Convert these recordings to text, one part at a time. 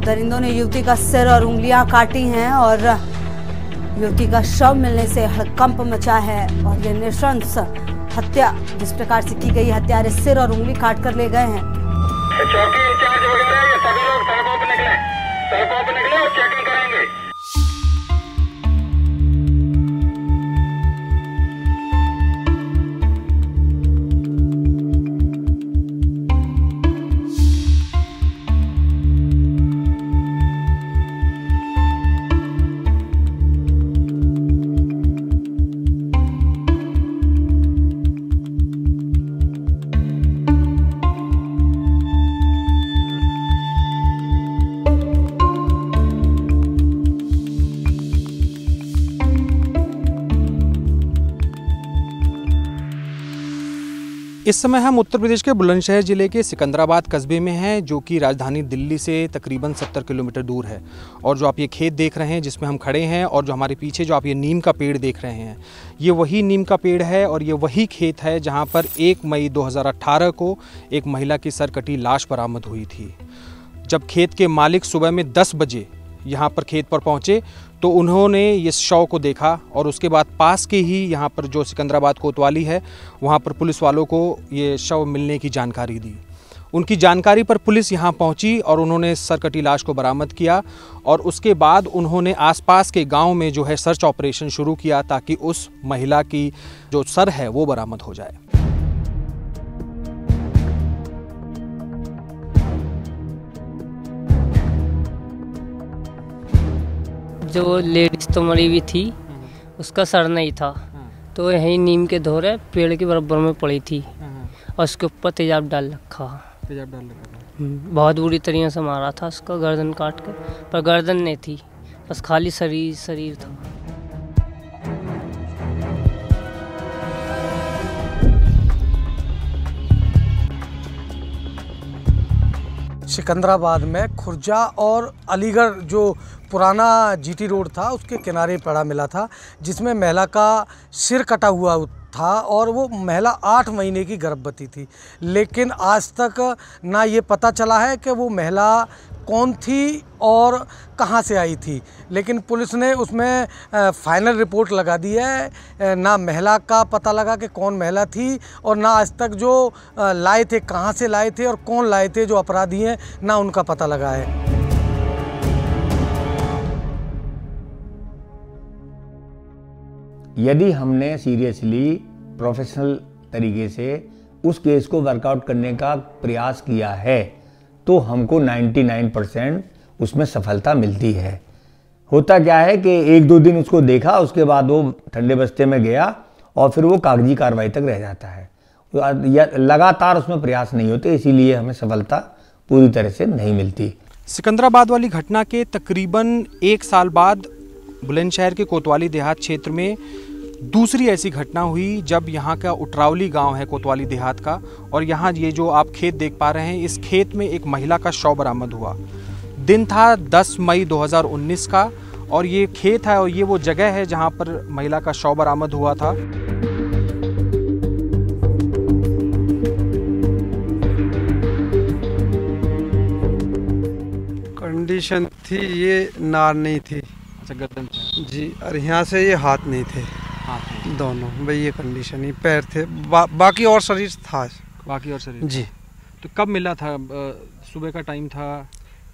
दरिंदों ने युवती का सिर और उंगलियां काटी हैं और युवती का शव मिलने से हड़कंप मचा है। और यह नृशंस हत्या, जिस प्रकार से की गई हत्यारे सिर और उंगली काट कर ले गए हैं। चौकी इंचार्ज वगैरह ये सभी लोग सड़कों पर निकले और चेकिंग करेंगे। इस समय हम उत्तर प्रदेश के बुलंदशहर जिले के सिकंदराबाद कस्बे में हैं, जो कि राजधानी दिल्ली से तकरीबन 70 किलोमीटर दूर है। और जो आप ये खेत देख रहे हैं जिसमें हम खड़े हैं, और जो हमारे पीछे जो आप ये नीम का पेड़ देख रहे हैं, ये वही नीम का पेड़ है और ये वही खेत है जहाँ पर 1 मई 2018 को एक महिला की सरकटी लाश बरामद हुई थी। जब खेत के मालिक सुबह में 10 बजे यहाँ पर खेत पर पहुँचे तो उन्होंने इस शव को देखा और उसके बाद पास के ही यहाँ पर जो सिकंदराबाद कोतवाली है वहाँ पर पुलिस वालों को ये शव मिलने की जानकारी दी। उनकी जानकारी पर पुलिस यहाँ पहुँची और उन्होंने सरकटी लाश को बरामद किया और उसके बाद उन्होंने आसपास के गांव में जो है सर्च ऑपरेशन शुरू किया ताकि उस महिला की जो सर है वो बरामद हो जाए। जो लेडीज तो मरी हुई थी उसका सर नहीं था, तो यहीं नीम के धोरे पेड़ के बराबर में पड़ी थी और उसके ऊपर तेजाब डाल रखा। बहुत बुरी तरीके से मारा था उसका, गर्दन काट कर, पर गर्दन नहीं थी, बस खाली शरीर था। सिकंदराबाद में खुर्जा और अलीगढ़ जो पुराना जीटी रोड था उसके किनारे पड़ा मिला था, जिसमें महिला का सिर कटा हुआ था और वो महिला 8 महीने की गर्भवती थी। लेकिन आज तक ना ये पता चला है कि वो महिला कौन थी और कहाँ से आई थी। लेकिन पुलिस ने उसमें फाइनल रिपोर्ट लगा दी है। ना महिला का पता लगा कि कौन महिला थी और ना आज तक जो लाए थे कहाँ से लाए थे और कौन लाए थे जो अपराधी हैं, ना उनका पता लगा है। यदि हमने सीरियसली प्रोफेशनल तरीके से उस केस को वर्कआउट करने का प्रयास किया है तो हमको 99% उसमें सफलता मिलती है। होता क्या है कि 1-2 दिन उसको देखा, उसके बाद वो ठंडे बस्ते में गया और फिर वो कागजी कार्रवाई तक रह जाता है। लगातार उसमें प्रयास नहीं होते, इसीलिए हमें सफलता पूरी तरह से नहीं मिलती। सिकंदराबाद वाली घटना के तकरीबन 1 साल बाद बुलंदशहर के कोतवाली देहात क्षेत्र में दूसरी ऐसी घटना हुई, जब यहाँ का उटरावली गांव है कोतवाली देहात का, और यहाँ ये जो आप खेत देख पा रहे हैं, इस खेत में एक महिला का शव बरामद हुआ। दिन था 10 मई 2019 का और ये खेत है और ये वो जगह है जहाँ पर महिला का शव बरामद हुआ था। कंडीशन थी, ये नार नहीं थी। अच्छा, गर्दन जी, और यहाँ से ये हाथ नहीं थे, दोनों भाई ये कंडीशन ही, पैर थे, बाकी और शरीर था। बाकी और शरीर जी। तो कब मिला था? सुबह का टाइम था?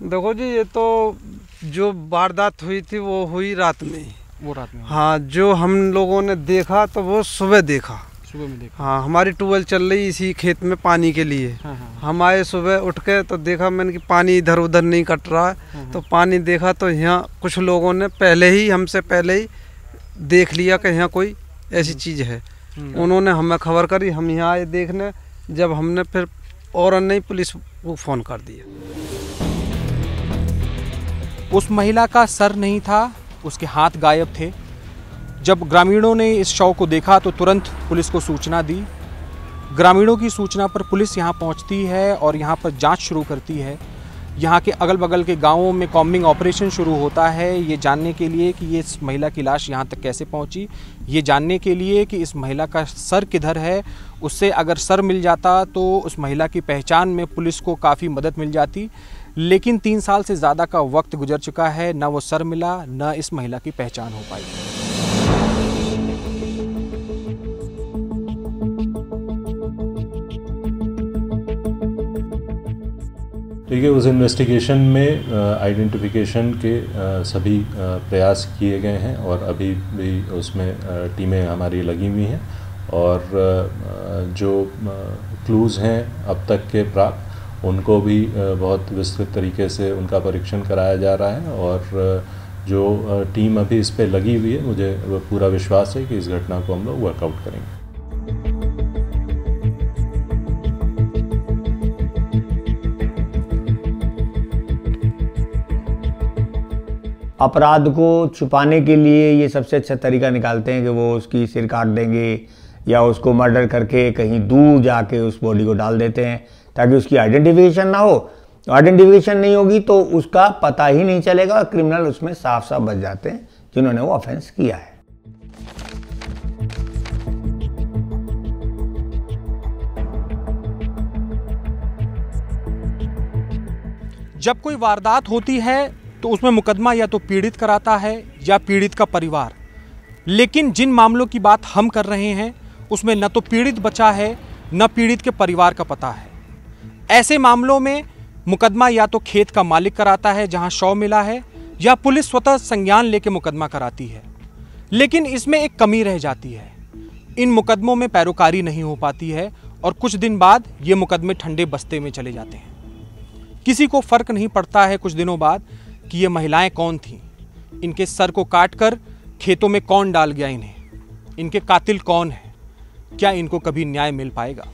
देखो जी, ये तो जो वारदात हुई थी वो हुई रात में। वो रात में? हाँ, जो हम लोगों ने देखा तो वो सुबह देखा। सुबह में देखा? हाँ, हमारी ट्यूबवेल चल रही इसी खेत में पानी के लिए। हम आए सुबह उठ के तो देखा मैंने कि पानी इधर उधर नहीं कट रहा है। तो पानी देखा तो यहाँ कुछ लोगों ने हमसे पहले ही देख लिया कि यहाँ कोई ऐसी चीज़ है। उन्होंने हमें खबर करी, हम यहाँ आए देखने। जब हमने फिर और नहीं पुलिस को फ़ोन कर दिया। उस महिला का सर नहीं था, उसके हाथ गायब थे। जब ग्रामीणों ने इस शव को देखा तो तुरंत पुलिस को सूचना दी। ग्रामीणों की सूचना पर पुलिस यहाँ पहुँचती है और यहाँ पर जांच शुरू करती है। यहाँ के अगल बगल के गांवों में कॉम्बिंग ऑपरेशन शुरू होता है, ये जानने के लिए कि ये इस महिला की लाश यहाँ तक कैसे पहुँची, ये जानने के लिए कि इस महिला का सर किधर है। उससे अगर सर मिल जाता तो उस महिला की पहचान में पुलिस को काफ़ी मदद मिल जाती। लेकिन 3 साल से ज़्यादा का वक्त गुजर चुका है, न वो सर मिला, न इस महिला की पहचान हो पाई। देखिए, उस इन्वेस्टिगेशन में आइडेंटिफिकेशन के सभी प्रयास किए गए हैं और अभी भी उसमें टीमें हमारी लगी हुई हैं और जो क्लूज़ हैं अब तक के प्राप्त, उनको भी बहुत विस्तृत तरीके से उनका परीक्षण कराया जा रहा है और जो टीम अभी इस पे लगी हुई है, मुझे पूरा विश्वास है कि इस घटना को हम लोग वर्कआउट करेंगे। अपराध को छुपाने के लिए ये सबसे अच्छा तरीका निकालते हैं कि वो उसकी सिर काट देंगे या उसको मर्डर करके कहीं दूर जाके उस बॉडी को डाल देते हैं ताकि उसकी आइडेंटिफिकेशन ना हो। आइडेंटिफिकेशन नहीं होगी तो उसका पता ही नहीं चलेगा और क्रिमिनल उसमें साफ साफ बच जाते हैं जिन्होंने वो ऑफेंस किया है। जब कोई वारदात होती है तो उसमें मुकदमा या तो पीड़ित कराता है या पीड़ित का परिवार, लेकिन जिन मामलों की बात हम कर रहे हैं उसमें न तो पीड़ित बचा है न पीड़ित के परिवार का पता है। ऐसे मामलों में मुकदमा या तो खेत का मालिक कराता है जहां शव मिला है, या पुलिस स्वतः संज्ञान लेकर मुकदमा कराती है। लेकिन इसमें एक कमी रह जाती है, इन मुकदमों में पैरोकारी नहीं हो पाती है और कुछ दिन बाद ये मुकदमे ठंडे बस्ते में चले जाते हैं। किसी को फर्क नहीं पड़ता है कुछ दिनों बाद कि ये महिलाएं कौन थीं, इनके सर को काटकर खेतों में कौन डाल गया इन्हें, इनके कातिल कौन है, क्या इनको कभी न्याय मिल पाएगा।